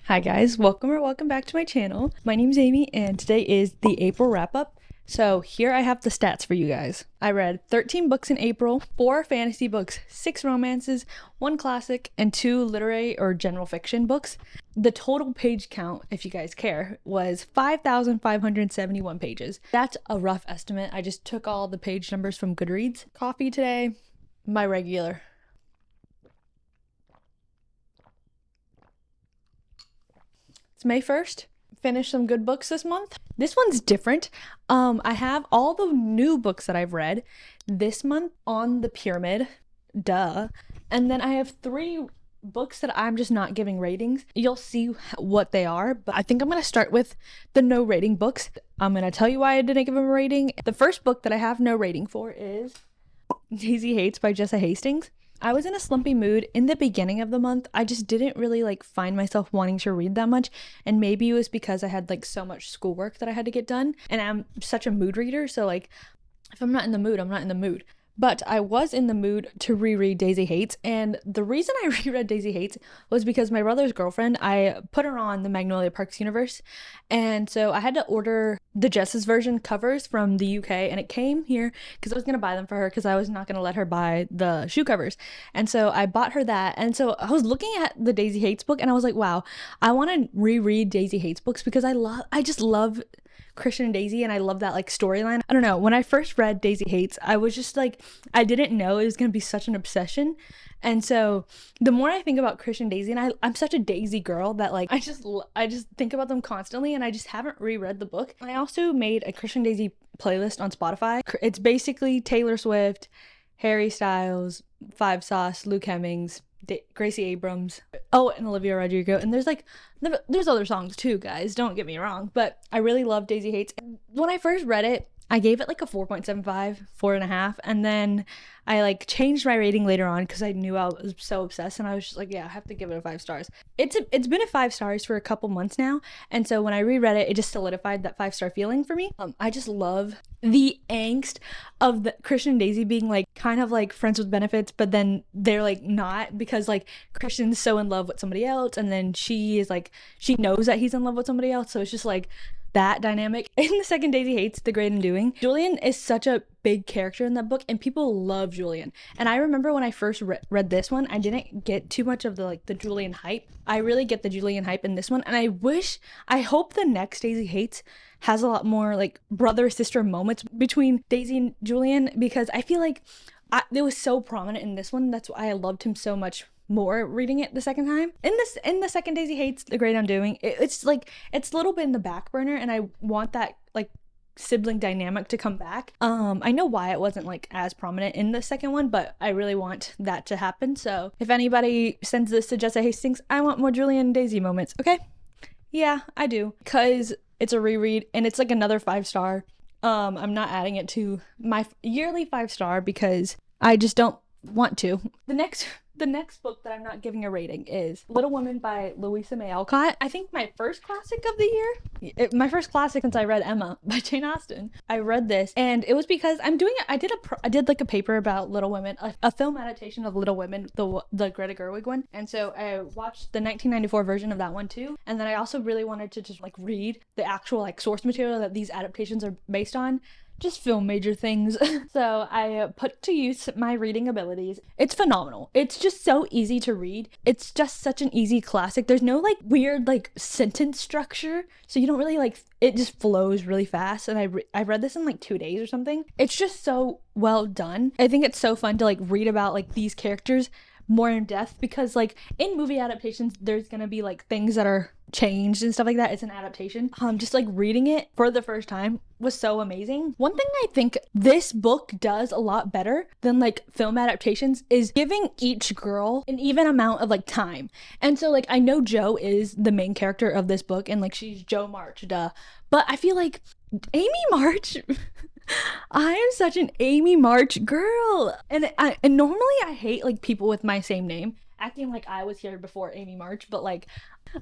Hi guys, welcome back to my channel. My name's Amy and today is the April wrap-up. So here I have the stats for you guys. I read 13 books in April, 4 fantasy books, 6 romances, 1 classic, and 2 literary or general fiction books. The total page count, if you guys care, was 5,571 pages. That's a rough estimate. I just took all the page numbers from Goodreads. Coffee today, my regular. It's May 1st. Finished some good books this month. This one's different. I have all the new books that I've read this month on the pyramid. Duh. And then I have 3 books that I'm just not giving ratings. You'll see what they are, but I think I'm going to start with the no rating books. I'm going to tell you why I didn't give them a rating. The first book that I have no rating for is Daisy Hates by Jessa Hastings. I was in a slumpy mood in the beginning of the month. I just didn't really find myself wanting to read that much, and maybe it was because I had so much schoolwork that I had to get done, and I'm such a mood reader, so if I'm not in the mood, I'm not in the mood. But I was in the mood to reread Daisy Hates, and the reason I reread Daisy Hates was because my brother's girlfriend, I put her on the Magnolia Parks universe, and so I had to order the Jess's version covers from the UK, and it came here because I was going to buy them for her because I was not going to let her buy the shoe covers. And so I bought her that, and so I was looking at the Daisy Hates book, and I was like, wow, I want to reread Daisy Hates books because I just love Christian and Daisy, and I love that storyline. I don't know, when I first read Daisy Hates, I was just I didn't know it was gonna be such an obsession. And so the more I think about Christian and Daisy, and I'm such a Daisy girl that I just think about them constantly, and I just haven't reread the book. I also made a Christian Daisy playlist on Spotify. It's basically Taylor Swift, Harry Styles, Five Sauce, Luke Hemmings, Gracie Abrams, and Olivia Rodrigo, and there's other songs too, guys, don't get me wrong, but I really love Daisy Hates. When I first read it, I gave it a 4.75, 4.5, and then I changed my rating later on because I knew I was so obsessed, and I was just yeah, I have to give it a 5 stars. It's been a 5 stars for a couple months now, and so when I reread it, it just solidified that 5-star feeling for me. I just love the angst of the Christian and Daisy being kind of friends with benefits, but then they're not, because Christian's so in love with somebody else, and then she is she knows that he's in love with somebody else, so it's just that dynamic. In the second Daisy Hates, The Great Undoing, Julian is such a big character in that book, and people love Julian. And I remember when I first read this one, I didn't get too much of the Julian hype. I really get the Julian hype in this one, and I hope the next Daisy Hates has a lot more brother sister moments between Daisy and Julian, because I feel it was so prominent in this one. That's why I loved him so much more reading it the second time. In the second Daisy Hates, The Great Undoing, it's it's a little bit in the back burner, and I want that sibling dynamic to come back. I know why it wasn't as prominent in the second one, but I really want that to happen. So if anybody sends this to Jessa Hastings, I want more Julian and Daisy moments. Okay, yeah, I do, because it's a reread and it's another 5-star. I'm not adding it to my yearly 5-star because I just don't want to. The next book that I'm not giving a rating is Little Women by Louisa May Alcott. I think my first classic of the year. My first classic since I read Emma by Jane Austen. I read this, and it was because I'm doing it. I did a paper about Little Women, a film adaptation of Little Women, the Greta Gerwig one. And so I watched the 1994 version of that one too. And then I also really wanted to just read the actual source material that these adaptations are based on. Just film major things. So I put to use my reading abilities. It's phenomenal. It's just so easy to read. It's just such an easy classic. There's no weird sentence structure, so you don't really it just flows really fast. And I read this in 2 days or something. It's just so well done. I think it's so fun to read about these characters more in depth, because in movie adaptations there's gonna be things that are changed and stuff like that. It's an adaptation. Just reading it for the first time was so amazing. One thing I think this book does a lot better than film adaptations is giving each girl an even amount of time. And so I know Jo is the main character of this book, and she's Jo March, duh, but I feel Amy March I am such an Amy March girl, and normally I hate people with my same name acting I was here before Amy March, but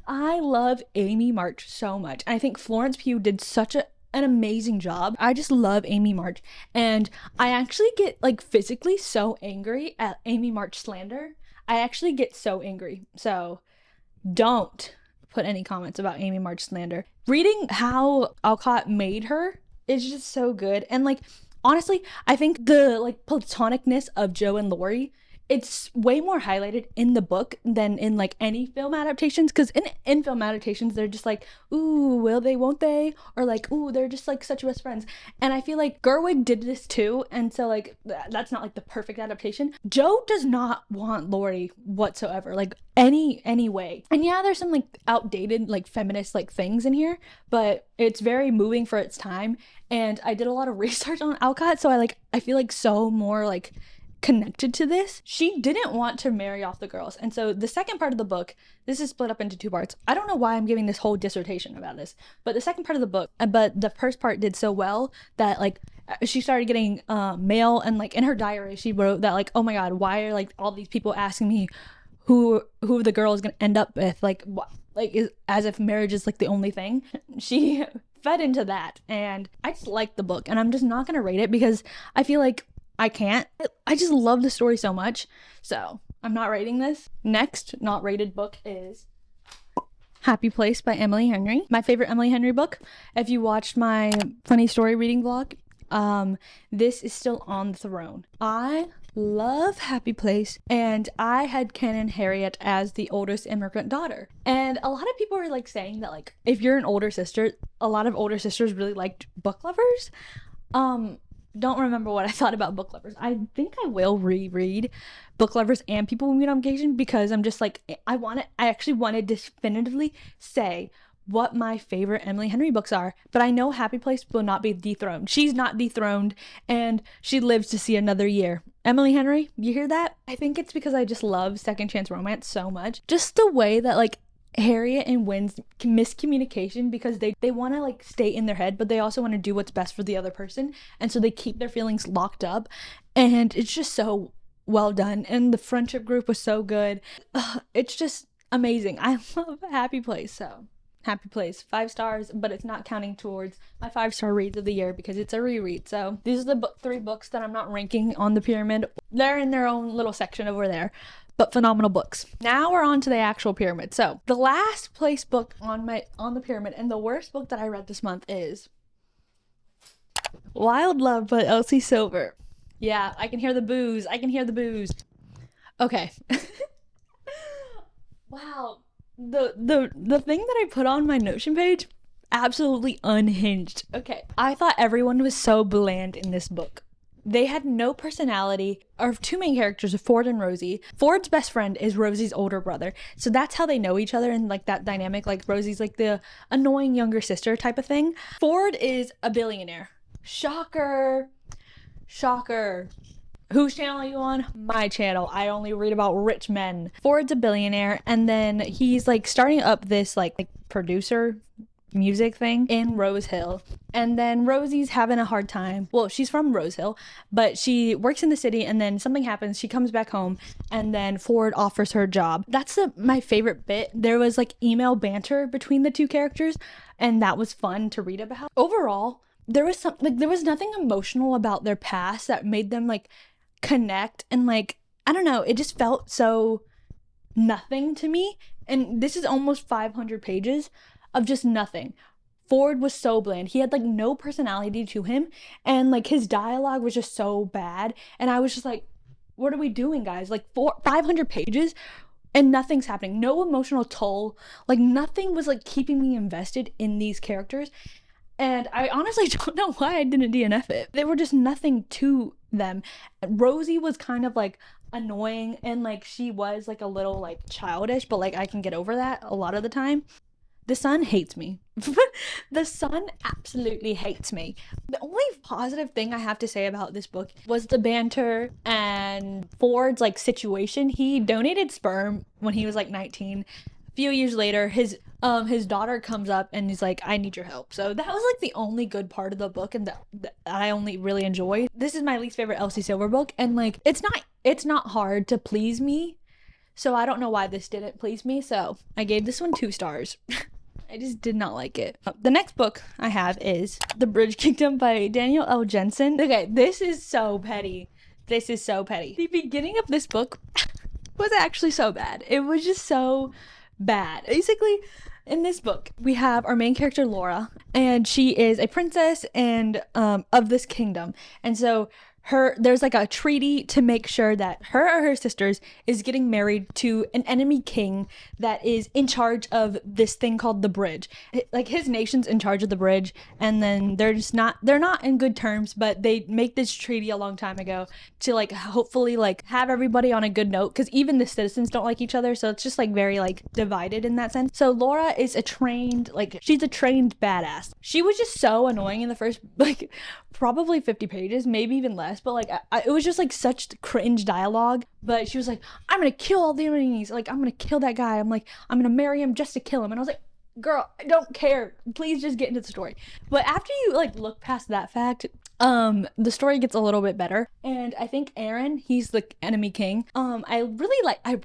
I love Amy March so much. I think Florence Pugh did such an amazing job. I just love Amy March, and I actually get physically so angry at Amy March slander. I actually get so angry. So don't put any comments about Amy March slander. Reading how Alcott made her is just so good. And like, honestly, I think the like platonicness of Joe and Lori, it's way more highlighted in the book than in like any film adaptations, because in film adaptations they're just like, ooh, will they, won't they, or like, ooh, they're just like such best friends. And I feel like Gerwig did this too, and so like that's not like the perfect adaptation. Joe does not want Lori whatsoever, like any way. And yeah, there's some like outdated like feminist like things in here, but it's very moving for its time. And I did a lot of research on Alcott, so I feel like so more like connected to this. She didn't want to marry off the girls, and so the second part of the book, this is split up into 2 parts. I don't know why I'm giving this whole dissertation about this, but the second part of the book, but the first part did so well that like she started getting mail, and like in her diary she wrote that like, oh my god, why are like all these people asking me who the girl is gonna end up with, like what, like as if marriage is like the only thing. She fed into that, and I just like the book, and I'm just not gonna rate it because I feel like I can't. I just love the story so much, so I'm not rating this. Next not rated book is Happy Place by Emily Henry. My favorite Emily Henry book. If you watched my funny story reading vlog, this is still on the throne. I love Happy Place, and I had canon Harriet as the oldest immigrant daughter. And a lot of people are like saying that like if you're an older sister, a lot of older sisters really liked Book Lovers. Don't remember what I thought about Book Lovers. I think I will reread Book Lovers and People We Meet on Occasion, because I'm just like, I actually want to definitively say what my favorite Emily Henry books are, but I know Happy Place will not be dethroned. She's not dethroned, and she lives to see another year. Emily Henry, you hear that? I think it's because I just love second chance romance so much. Just the way that like Harriet and Wynn's miscommunication, because they want to like stay in their head, but they also want to do what's best for the other person, and so they keep their feelings locked up, and it's just so well done. And the friendship group was so good. It's just amazing. I love Happy Place. So Happy Place, 5 stars, but it's not counting towards my 5-star reads of the year because it's a reread. So these are the 3 books that I'm not ranking on the pyramid. They're in their own little section over there, but phenomenal books. Now we're on to the actual pyramid. So the last place book on the pyramid, and the worst book that I read this month, is Wild Love by Elsie Silver. Yeah, I can hear the booze. I can hear the booze. Okay. Wow. The thing that I put on my Notion page, absolutely unhinged. Okay. I thought everyone was so bland in this book. They had no personality. Our 2 main characters are Ford and Rosie. Ford's best friend is Rosie's older brother, so that's how they know each other, and like that dynamic, like Rosie's like the annoying younger sister type of thing. Ford is a billionaire. Shocker. Whose channel are you on? My channel. I only read about rich men. Ford's a billionaire, and then he's like starting up this like producer music thing in Rose Hill. And then Rosie's having a hard time. Well, she's from Rose Hill, but she works in the city, and then something happens. She comes back home, and then Ford offers her a job. That's my favorite bit. There was like email banter between the 2 characters, and that was fun to read about. Overall, there was nothing emotional about their past that made them like connect, and like, I don't know, it just felt so nothing to me. And this is almost 500 pages of just nothing. Ford was so bland. He had like no personality to him, and like his dialogue was just so bad, and I was just like, what are we doing, guys? Like 500 pages and nothing's happening. No emotional toll. Like nothing was like keeping me invested in these characters. And I honestly don't know why I didn't DNF it. There were just nothing to them. Rosie was kind of like annoying, and like she was like a little like childish, but like I can get over that a lot of the time. The sun hates me. The sun absolutely hates me. The only positive thing I have to say about this book was the banter and Ford's like situation. He donated sperm when he was like 19. A few years later, his daughter comes up and he's like, I need your help. So that was like the only good part of the book, and that I only really enjoyed. This is my least favorite Elsie Silver book, and like it's not hard to please me. So I don't know why this didn't please me. So I gave this one 2 stars. I just did not like it. The next book I have is The Bridge Kingdom by Daniel L. Jensen. Okay, this is so petty. The beginning of this book was actually so bad. It was just so bad. Basically, In this book, we have our main character, Laura, and she is a princess and of this kingdom. And so there's like a treaty to make sure that her or her sisters is getting married to an enemy king that is in charge of this thing called the bridge. Like his nation's in charge of the bridge, and then they're not in good terms, but they make this treaty a long time ago to like hopefully like have everybody on a good note, because even the citizens don't like each other, so it's just like very like divided in that sense. So Laura is she's a trained badass. She was just so annoying in the first like probably 50 pages, maybe even less, but like it was just like such cringe dialogue. But she was like, I'm gonna kill all the enemies, like I'm gonna kill that guy, I'm gonna marry him just to kill him. And I was like, girl, I don't care, please just get into the story. But after you like look past that fact, the story gets a little bit better. And I think Aaron, he's the enemy king. I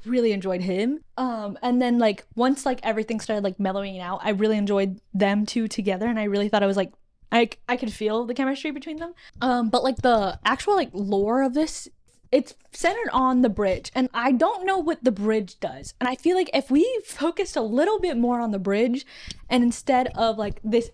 really enjoyed him. And then like once like everything started like mellowing out, I really enjoyed them two together, and I really thought it was like I could feel the chemistry between them. But like the actual like lore of this, it's centered on the bridge, and I don't know what the bridge does. And I feel like if we focused a little bit more on the bridge, and instead of like this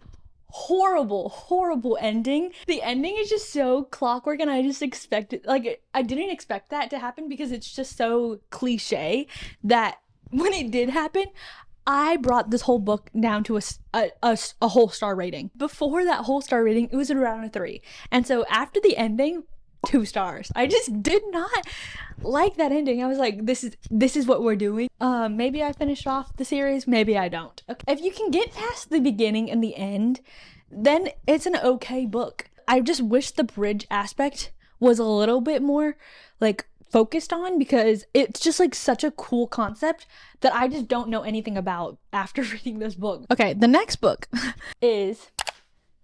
horrible ending, the ending is just so clockwork, and I just expected, like, I didn't expect that to happen, because it's just so cliche that when it did happen, I brought this whole book down to a whole star rating. Before that whole star rating, it was around a 3. And so after the ending, 2 stars. I just did not like that ending. I was like, this is what we're doing. Maybe I finished off the series, maybe I don't. Okay. If you can get past the beginning and the end, then it's an okay book. I just wish the bridge aspect was a little bit more like focused on, because it's just like such a cool concept that I just don't know anything about after reading this book. Okay, the next book is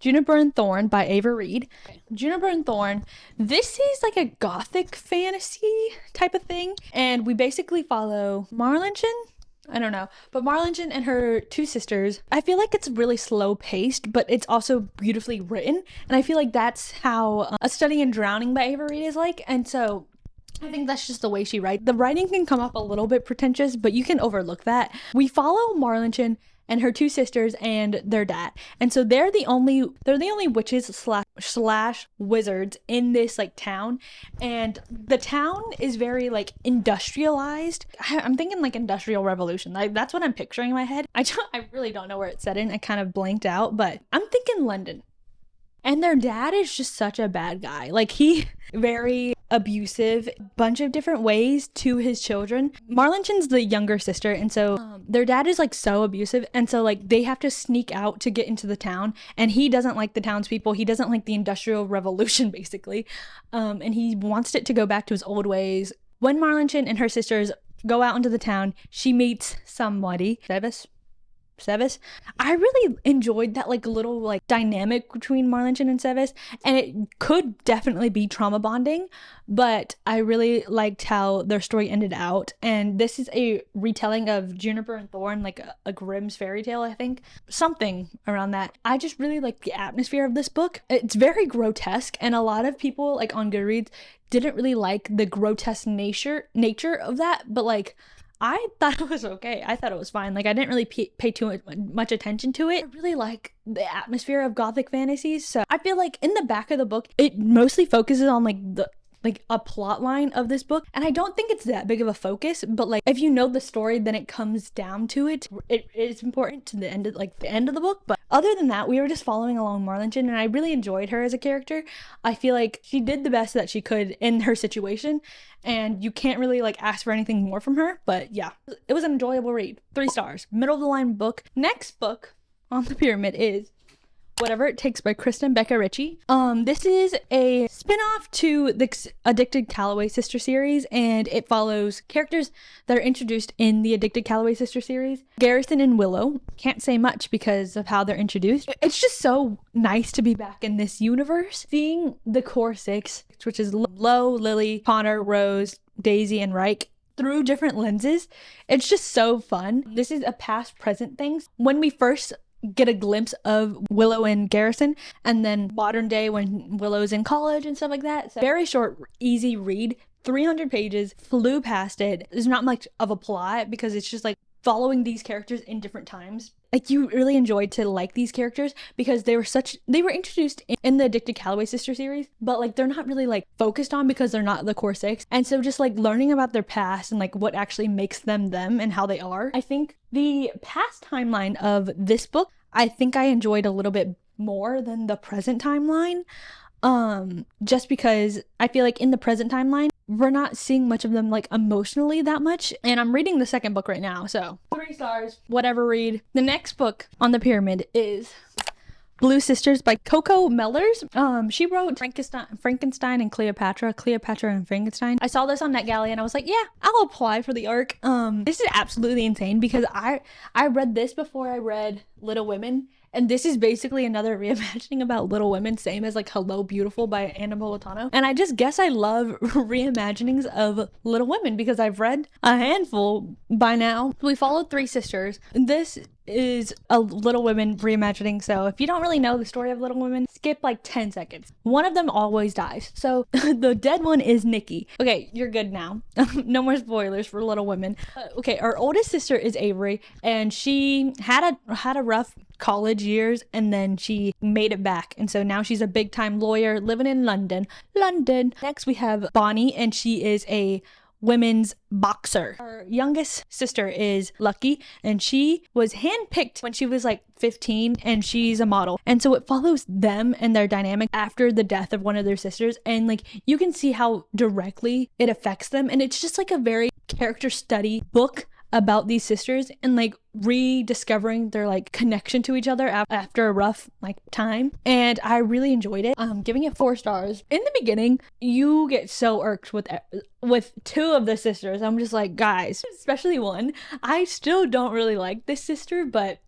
Juniper and Thorn by Ava Reed. Juniper and Thorn, this is like a gothic fantasy type of thing, and we basically follow Marlingen. I don't know, but Marlingen and her 2 sisters. I feel like it's really slow paced, but it's also beautifully written, and I feel like that's how A Study in Drowning by Ava Reed is like. And so I think that's just the way she writes. The writing can come up a little bit pretentious, but you can overlook that. We follow Marlingen and her 2 sisters and their dad, and so they're the only witches slash wizards in this like town, and the town is very like industrialized. I'm thinking like Industrial Revolution, like that's what I'm picturing in my head. I really don't know where it's set in. I kind of blanked out, but I'm thinking London. And their dad is just such a bad guy. Like, he very abusive, bunch of different ways to his children. Marlingen's the younger sister, and so their dad is like so abusive, and so like they have to sneak out to get into the town, and he doesn't like the townspeople. He doesn't like the Industrial Revolution, basically, and he wants it to go back to his old ways. When Marlingen and her sisters go out into the town, she meets somebody, Sevis. I really enjoyed that like little like dynamic between Marlingen and Sevis, and it could definitely be trauma bonding, but I really liked how their story ended out. And this is a retelling of Juniper and Thorn, like a Grimm's fairy tale, I think, something around that. I just really like the atmosphere of this book. It's very grotesque, and a lot of people like on Goodreads didn't really like the grotesque nature of that, but like I thought it was okay. I thought it was fine. Like, I didn't really pay too much attention to it. I really like the atmosphere of gothic fantasies. So I feel like in the back of the book, it mostly focuses on like a plot line of this book, and I don't think it's that big of a focus, but like if you know the story, then it comes down to it. It is important to the end of the book. But other than that, we were just following along Marlingen, and I really enjoyed her as a character. I feel like she did the best that she could in her situation, and you can't really like ask for anything more from her. But yeah, it was an enjoyable read. 3 stars, middle of the line book. Next book on the pyramid is Whatever It Takes by Kristen Becca Ritchie. This is a spin-off to the Addicted Calloway Sister series, and it follows characters that are introduced in the Addicted Calloway Sister series. Garrison and Willow. Can't say much because of how they're introduced. It's just so nice to be back in this universe. Seeing the core 6, which is Lo, Lily, Connor, Rose, Daisy, and Reich, through different lenses, it's just so fun. This is a past-present thing. When we first get a glimpse of Willow and Garrison, and then modern day when Willow's in college and stuff like that. So very short, easy read, 300 pages, flew past it. There's not much of a plot because it's just like following these characters in different times. Like, you really enjoyed to like these characters because they were introduced in the Addicted Calloway Sister series, but like they're not really like focused on because they're not the core 6. And so just like learning about their past and like what actually makes them them and how they are. I think the past timeline of this book, I think I enjoyed a little bit more than the present timeline. Just because I feel like in the present timeline, we're not seeing much of them like emotionally that much. And I'm reading the second book right now, so 3 stars, whatever read. The next book on the pyramid is Blue Sisters by Coco Mellers. She wrote Frankenstein and Cleopatra and Frankenstein. I saw this on NetGalley and I was like, yeah, I'll apply for the ARC. This is absolutely insane because I read this before I read Little Women. And this is basically another reimagining about Little Women, same as like Hello Beautiful by Anna Napolitano. And I just guess I love reimaginings of Little Women because I've read a handful by now. We followed 3 sisters. This is a Little Women reimagining, so if you don't really know the story of Little Women, skip like 10 seconds. One of them always dies. So the dead one is Nikki. Okay, you're good now. No more spoilers for Little Women. Okay, our oldest sister is Avery, and she had a rough college years and then she made it back, and so now she's a big time lawyer living in London. Next we have Bonnie, and she is a women's boxer. Our youngest sister is Lucky, and she was handpicked when she was like 15, and she's a model. And so it follows them and their dynamic after the death of one of their sisters, and like you can see how directly it affects them, and it's just like a very character study book about these sisters and like rediscovering their like connection to each other after a rough like time. And I really enjoyed it. I'm giving it 4 stars. In the beginning, you get so irked with 2 of the sisters. I'm just like, guys, especially one, I still don't really like this sister, but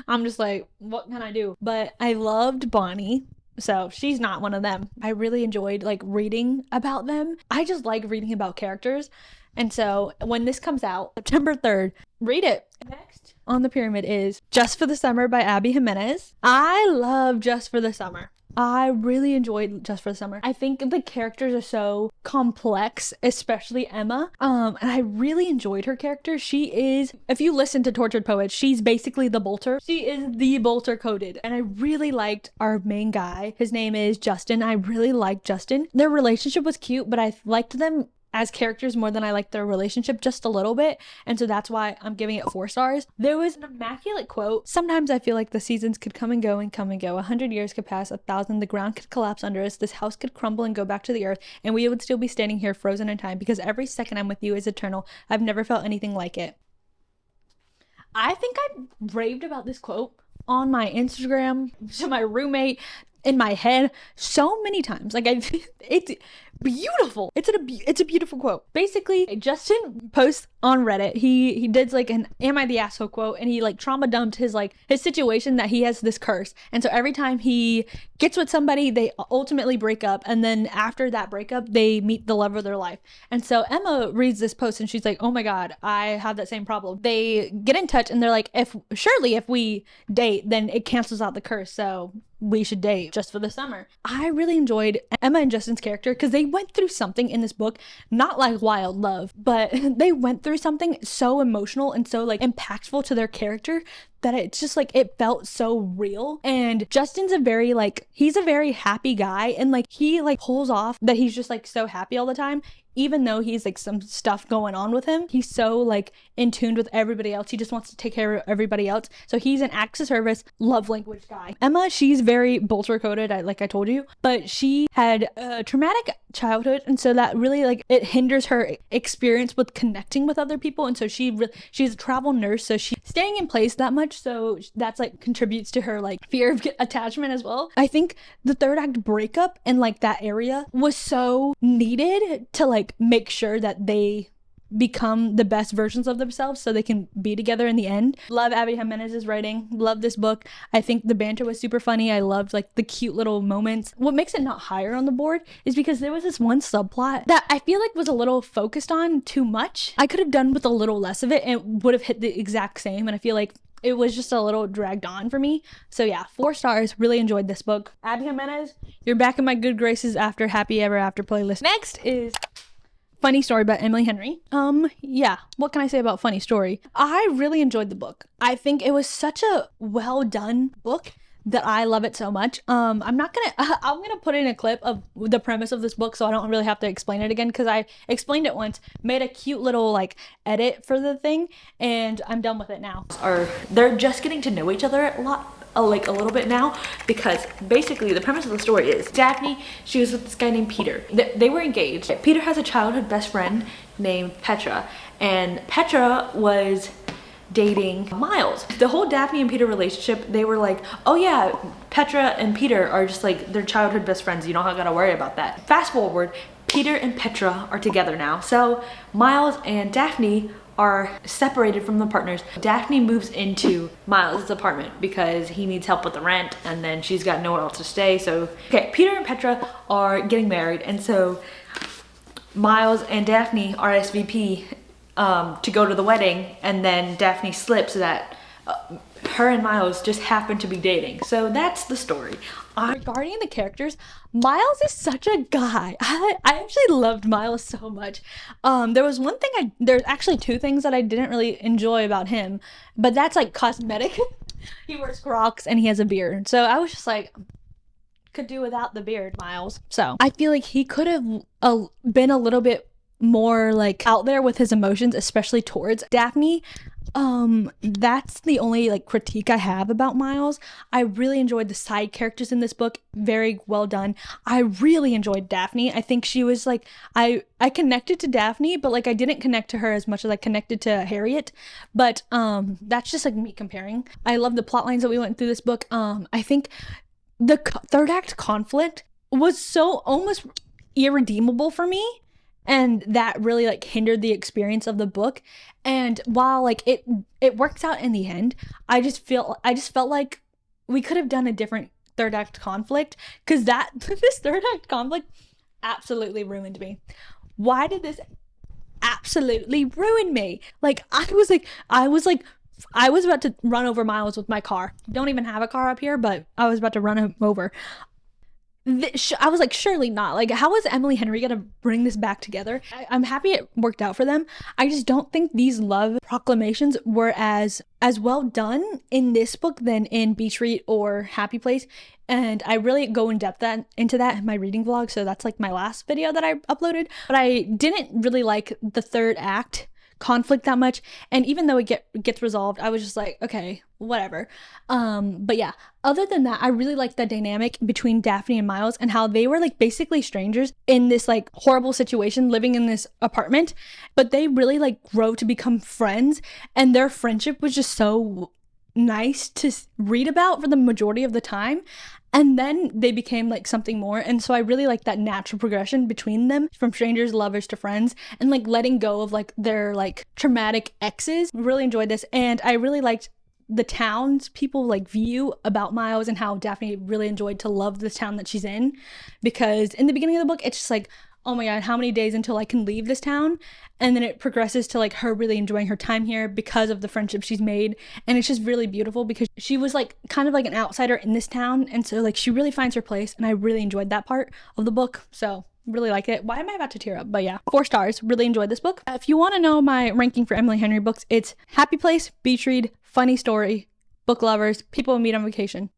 I'm just like, what can I do? But I loved Bonnie, so she's not one of them. I really enjoyed like reading about them. I just like reading about characters. And so when this comes out, September 3rd, read it. Next on the pyramid is Just for the Summer by Abby Jimenez. I love Just for the Summer. I really enjoyed Just for the Summer. I think the characters are so complex, especially Emma. And I really enjoyed her character. She is, if you listen to Tortured Poets, she's basically the bolter. She is the bolter coded. And I really liked our main guy. His name is Justin. I really liked Justin. Their relationship was cute, but I liked them as characters more than I like their relationship just a little bit, and so that's why I'm giving it 4 stars. There was an immaculate quote: "Sometimes I feel like the seasons could come and go and come and go. 100 years could pass, 1,000, the ground could collapse under us, this house could crumble and go back to the earth, and we would still be standing here frozen in time because every second I'm with you is eternal. I've never felt anything like it." I think I raved about this quote on my Instagram to my roommate, in my head, so many times. Like, it's beautiful. It's a beautiful quote. Basically, Justin posts on Reddit. He did like an "Am I the asshole" quote, and he like trauma dumped his situation that he has this curse, and so every time he gets with somebody, they ultimately break up, and then after that breakup, they meet the love of their life. And so Emma reads this post and she's like, "Oh my god, I have that same problem." They get in touch and they're like, if we date, then it cancels out the curse, so we should date just for the summer. I really enjoyed Emma and Justin's character because they went through something in this book, not like wild love, but they went through something so emotional and so like impactful to their character that it's just like it felt so real. And Justin's he's a very happy guy, and like he like pulls off that he's just like so happy all the time, even though he's like some stuff going on with him. He's so like in tune with everybody else. He just wants to take care of everybody else. So he's an acts of service, love language guy. Emma, she's very bolter coded, like I told you, but she had a traumatic childhood, and so that really like it hinders her experience with connecting with other people. And so she's a travel nurse, so she's staying in place that much, so that's like contributes to her like fear of attachment as well. I think the 3rd act breakup in like that area was so needed to like make sure that they become the best versions of themselves so they can be together in the end. Love Abby Jimenez's writing. Love this book. I think the banter was super funny. I loved like the cute little moments. What makes it not higher on the board is because there was this one subplot that I feel like was a little focused on too much. I could have done with a little less of it and would have hit the exact same, and I feel like it was just a little dragged on for me. So yeah, 4 stars. Really enjoyed this book. Abby Jimenez, you're back in my good graces after Happy Ever After playlist. Next is Funny story about Emily Henry. Yeah, what can I say about Funny Story? I really enjoyed the book. I think it was such a well done book that I love it so much. I'm gonna put in a clip of the premise of this book so I don't really have to explain it again, because I explained it once, made a cute little like edit for the thing, and I'm done with it now. They're just getting to know each other a little bit now, because basically the premise of the story is Daphne, she was with this guy named Peter. They were engaged. Peter has a childhood best friend named Petra, and Petra was dating Miles. The whole Daphne and Peter relationship, they were like, oh yeah, Petra and Peter are just like, they're childhood best friends, you don't gotta worry about that. Fast forward, Peter and Petra are together now, so Miles and Daphne are separated from the partners. Daphne moves into Miles' apartment because he needs help with the rent, and then she's got nowhere else to stay. So okay, Peter and Petra are getting married, and so Miles and Daphne RSVP to go to the wedding, and then Daphne slips that her and Miles just happen to be dating. So that's the story. Regarding the characters, Miles is such a guy. I actually loved Miles so much. There was one thing there's actually two things that I didn't really enjoy about him, but that's like cosmetic. He wears Crocs and he has a beard. So I was just like, could do without the beard, Miles. So I feel like he could have been a little bit more like out there with his emotions, especially towards Daphne. That's the only like critique I have about Miles. I really enjoyed the side characters in this book, very well done. I really enjoyed Daphne. I think she was like, I connected to Daphne, but like I didn't connect to her as much as I connected to Harriet. But that's just like me comparing. I love the plot lines that we went through this book. I think the third act conflict was so almost irredeemable for me, and that really like hindered the experience of the book. And while like it works out in the end, I just felt like we could have done a different third act conflict, because this third act conflict absolutely ruined me. Why did this absolutely ruin me? Like I was about to run over Miles with my car. Don't even have a car up here, but I was about to run him over. I was like, surely not. Like, how is Emily Henry gonna bring this back together? I'm happy it worked out for them. I just don't think these love proclamations were as well done in this book than in Beach Read or Happy Place. And I really go in depth into that in my reading vlog. So that's like my last video that I uploaded. But I didn't really like the third act conflict that much, and even though it gets resolved, I was just like, okay, whatever. But yeah, other than that, I really liked the dynamic between Daphne and Miles, and how they were like basically strangers in this like horrible situation, living in this apartment, but they really like grow to become friends, and their friendship was just so nice to read about for the majority of the time. And then they became like something more. And so I really like that natural progression between them, from strangers, lovers to friends, and like letting go of like their like traumatic exes. Really enjoyed this. And I really liked the town's people like view about Miles, and how Daphne really enjoyed to love the town that she's in. Because in the beginning of the book, it's just like, oh my god, how many days until I can leave this town? And then it progresses to like her really enjoying her time here because of the friendship she's made. And it's just really beautiful, because she was like kind of like an outsider in this town, and so like she really finds her place, and I really enjoyed that part of the book. So really like it. Why am I about to tear up? But yeah, 4 stars. Really enjoyed this book. If you want to know my ranking for Emily Henry books, it's Happy Place, Beach Read, Funny Story, Book Lovers, People We Meet on Vacation.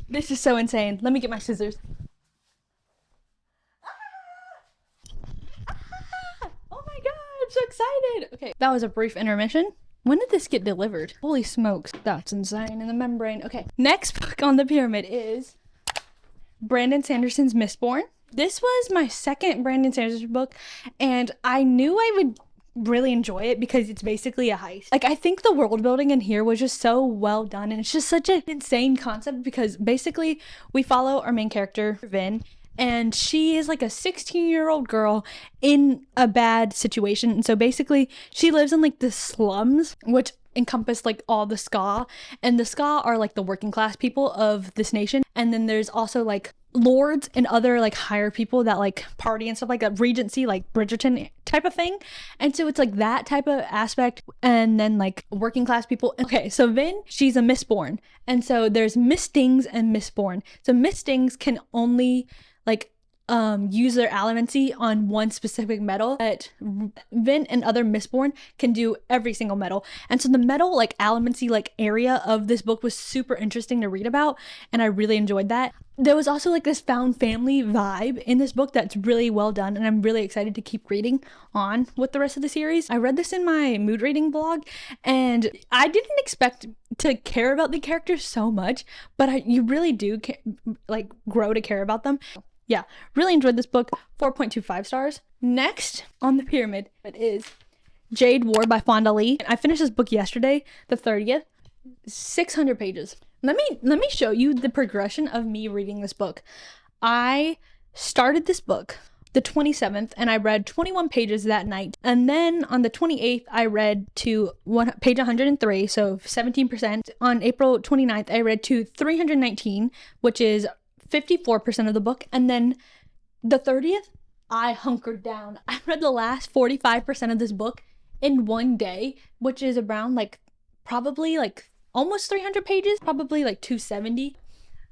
This is so insane. Let me get my scissors. Oh my god, I'm so excited. Okay, that was a brief intermission. When did this get delivered? Holy smokes, that's insane in the membrane. Okay, next book on the pyramid is Brandon Sanderson's Mistborn. This was my second Brandon Sanderson book, and I knew I would really enjoy it because it's basically a heist. Like, I think the world building in here was just so well done, and it's just such an insane concept, because basically we follow our main character, Vin, and she is like a 16-year-old girl in a bad situation. And so basically she lives in like the slums, which encompass like all the ska, and the ska are like the working class people of this nation, and then there's also like lords and other like higher people that like party and stuff like that, regency, like Bridgerton type of thing. And so it's like that type of aspect, and then like working class people. Okay, so Vin, she's a Mistborn, and so there's Mistings and Mistborn. So Mistings can only like use their allomancy on one specific metal, but Vin and other Mistborn can do every single metal. And so the metal like allomancy like area of this book was super interesting to read about, and I really enjoyed that. There was also like this found family vibe in this book that's really well done, and I'm really excited to keep reading on with the rest of the series. I read this in my mood reading blog, and I didn't expect to care about the characters so much, but you really do like grow to care about them. Yeah, really enjoyed this book. 4.25 stars. Next on the pyramid is Jade W by Fonda Lee. I finished this book yesterday, the 30th. 600 pages. Let me show you the progression of me reading this book. I started this book the 27th, and I read 21 pages that night. And then on the 28th, I read to page 103, so 17%. On April 29th, I read to 319, which is 54% of the book. And then the 30th, I hunkered down. I read the last 45% of this book in one day, which is around like probably like almost 300 pages, probably like 270.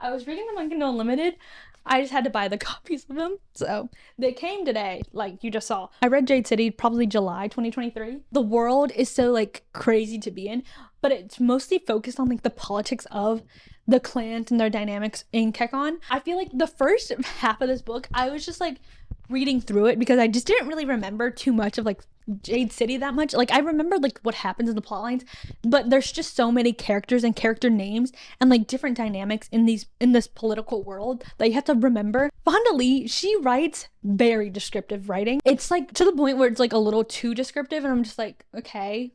I was reading them on Kindle Unlimited. I just had to buy the copies of them. So they came today, like you just saw. I read Jade City probably July 2023. The world is so like crazy to be in, but it's mostly focused on like the politics of the clans and their dynamics in Kekon. I feel like the first half of this book, I was just like reading through it because I just didn't really remember too much of like Jade City that much. Like I remember like what happens in the plot lines, but there's just so many characters and character names and like different dynamics in this political world that you have to remember. Fonda Lee, she writes very descriptive writing. It's like to the point where it's like a little too descriptive, and I'm just like, okay,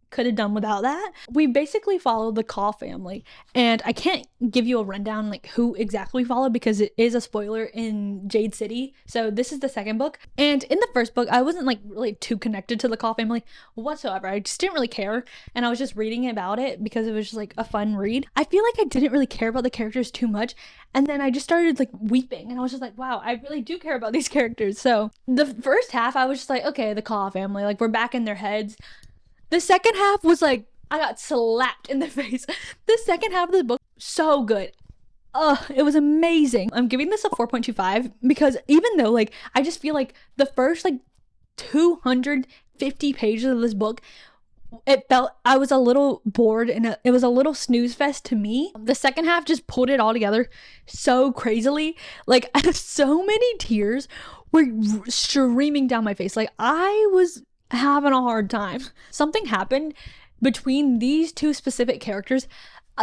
could have done without that. We basically follow the Caw family, and I can't give you a rundown like who exactly we follow because it is a spoiler in Jade City. So this is the second book, and in the first book I wasn't like really too connected to the Caw family whatsoever. I just didn't really care, and I was just reading about it because it was just like a fun read. I feel like I didn't really care about the characters too much, and then I just started like weeping, and I was just like, wow, I really do care about these characters. So the first half I was just like, okay, the Caw family, like we're back in their heads. The second half was like, I got slapped in the face. The second half of the book, so good. It was amazing. I'm giving this a 4.25 because even though like, I just feel like the first like 250 pages of this book, it felt, I was a little bored and it was a little snooze fest to me. The second half just pulled it all together so crazily. Like so many tears were streaming down my face. Like I was having a hard time. Something happened between these two specific characters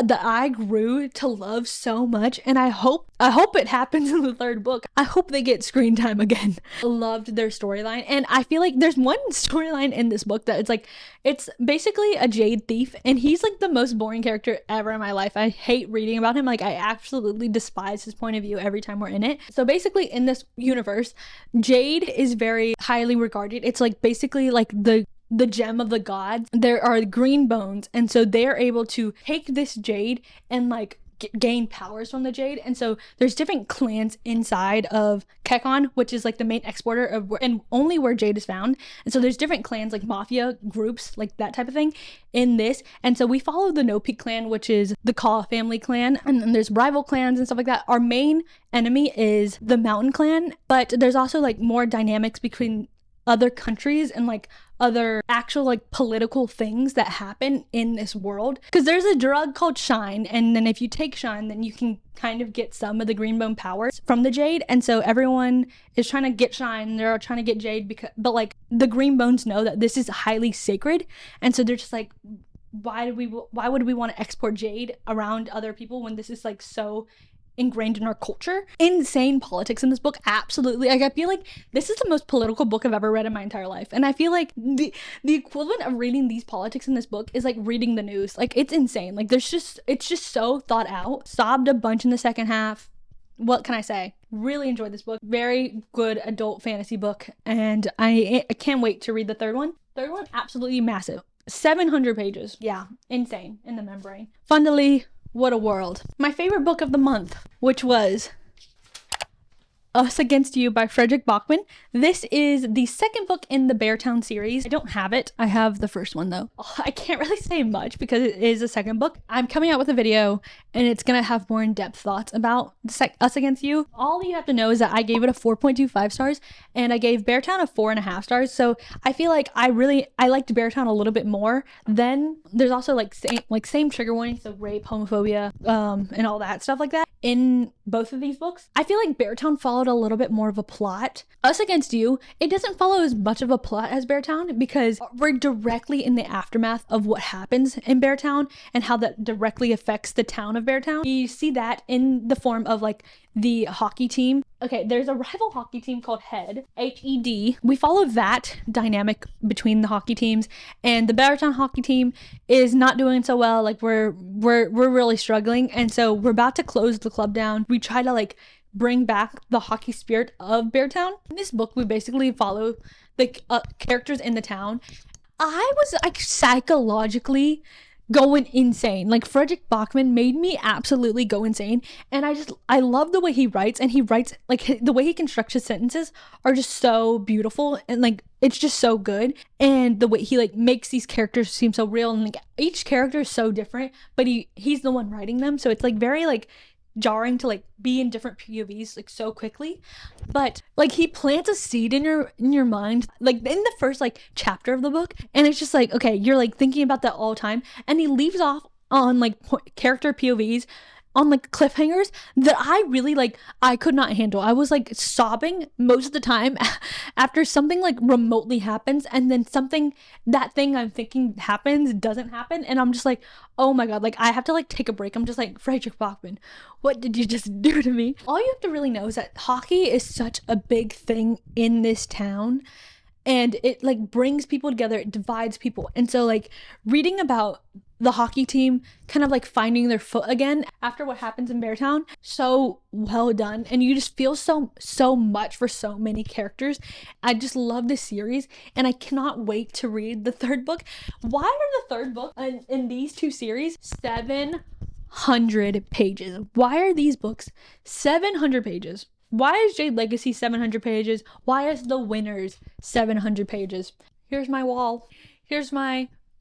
that I grew to love so much, and I hope it happens in the third book. I hope they get screen time again. I loved their storyline, and I feel like there's one storyline in this book that it's basically a Jade thief, and he's like the most boring character ever in my life. I hate reading about him. Like I absolutely despise his point of view every time we're in it. So basically in this universe, Jade is very highly regarded. It's like basically like the gem of the gods. There are green bones, and so they're able to take this jade and like gain powers from the jade. And so there's different clans inside of Kekon, which is like the main exporter of and only where jade is found. And so there's different clans, like mafia groups, like that type of thing in this. And so we follow the No Peak clan, which is the Caw family clan, and then there's rival clans and stuff like that. Our main enemy is the Mountain clan, but there's also like more dynamics between other countries and like other actual like political things that happen in this world, because there's a drug called Shine, and then if you take Shine, then you can kind of get some of the greenbone powers from the jade. And so everyone is trying to get Shine, they're trying to get jade, but like the green bones know that this is highly sacred, and so they're just like, why would we want to export jade around other people when this is like so ingrained in our culture? Insane politics in this book, absolutely. Like I feel like this is the most political book I've ever read in my entire life, and I feel like the equivalent of reading these politics in this book is like reading the news. Like it's insane. Like it's just so thought out. Sobbed a bunch in the second half. What can I say? Really enjoyed this book. Very good adult fantasy book, and I can't wait to read the third one. Third one, absolutely massive. 700 pages. Yeah, insane in the membrane. Fundily, what a world. My favorite book of the month, which was Us Against You by Frederick Bachman. This is the second book in the Beartown series. I don't have it. I have the first one though. I can't really say much because it is a second book. I'm coming out with a video and it's gonna have more in-depth thoughts about Us Against You. All you have to know is that I gave it a 4.25 stars and I gave Beartown a 4.5 stars. So I feel like I liked Beartown a little bit more. Then there's also same trigger warnings, so rape, homophobia, and all that stuff like that in both of these books. I feel like Beartown followed a little bit more of a plot. Us Against You, it doesn't follow as much of a plot as Beartown because we're directly in the aftermath of what happens in Beartown and how that directly affects the town of Beartown. You see that in the form of like the hockey team. Okay, there's a rival hockey team called Head, H-E-D. We follow that dynamic between the hockey teams, and the Beartown hockey team is not doing so well. Like we're really struggling, and so we're about to close the club down. We try to like bring back the hockey spirit of Beartown. In this book, we basically follow the characters in the town. I was like psychologically going insane. Like Frederick Bachman made me absolutely go insane, and I love the way he writes, and he writes like the way he constructs his sentences are just so beautiful, and like it's just so good, and the way he like makes these characters seem so real, and like each character is so different, but he's the one writing them, so it's like very like jarring to like be in different POVs like so quickly. But like he plants a seed in your mind like in the first like chapter of the book, and it's just like, okay, you're like thinking about that all the time, and he leaves off on like character POVs on like cliffhangers that I really like I could not handle. I was like sobbing most of the time after something like remotely happens, and then that thing I'm thinking happens doesn't happen, and I'm just like, oh my god, like I have to like take a break. I'm just like, Frederick Bachman, what did you just do to me? All you have to really know is that hockey is such a big thing in this town, and it like brings people together, it divides people. And so like reading about the hockey team kind of like finding their foot again after what happens in Beartown, so well done, and you just feel so much for so many characters. I just love this series, and I cannot wait to read the third book. Why are the third book in these two series 700 pages? Why are these books 700 pages? Why is Jade Legacy 700 pages? Why is The Winners 700 pages? Here's my wall. Here's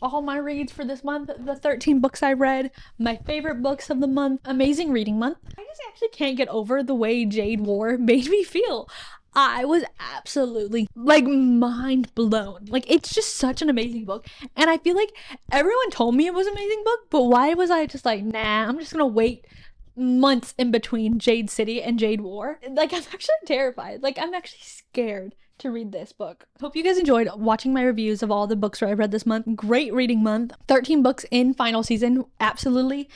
all my reads for this month, the 13 books I read, my favorite books of the month. Amazing reading month. I just actually can't get over the way Jade War made me feel. I was absolutely like mind blown. Like it's just such an amazing book, and I feel like everyone told me it was an amazing book, but why was I just like, nah, I'm just gonna wait months in between Jade City and Jade War? Like I'm actually terrified. Like I'm actually scared to read this book. Hope you guys enjoyed watching my reviews of all the books I've read this month. Great reading month. 13 books in final season. Absolutely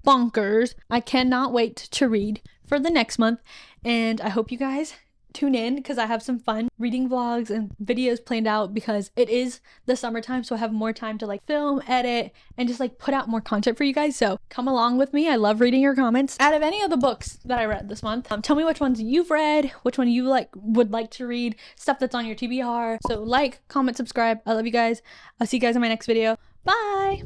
bonkers. I cannot wait to read for the next month, and I hope you guys tune in because I have some fun reading vlogs and videos planned out because it is the summertime, so I have more time to like film, edit, and just like put out more content for you guys. So come along with me. I love reading your comments. Out of any of the books that I read this month, tell me which ones you've read, which one you would like to read, stuff that's on your TBR. So like, comment, subscribe. I love you guys. I'll see you guys in my next video. Bye.